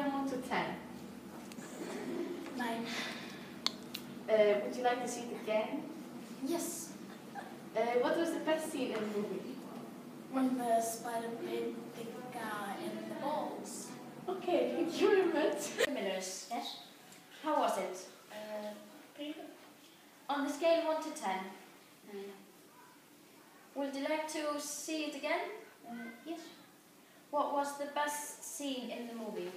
of 1 to 10? 9. Would you like to see it again? Yes. What was the best scene in the movie? When the spider bit the guy in the balls. Okay, thank you very much. Millers. Yes. How was it? Pretty good. On the scale 1 to 10. 9. Would you like to see it again? Yes. What was the best scene in the movie?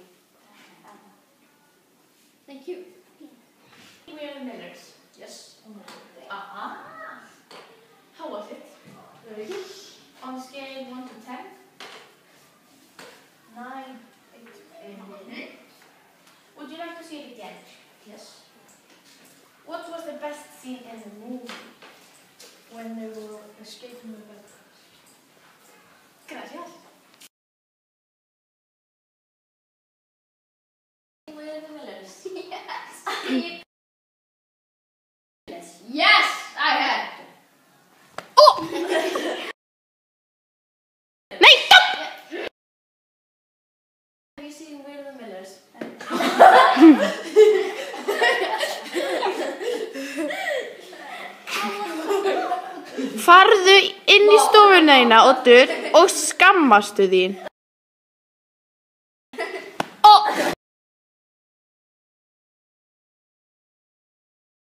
Thank you. We are the Millers. Yes. How was it? Very good. On the scale 1 to 10? 9. Would you like to see it again? Yes. What was the best scene in the movie? When they were escaping the bed. Gracias. We're the Millers. Yes. Yes, I had. Have you seen We're the Millers? Farðu inn í stofuna þína, Oddur, og skammastu þín.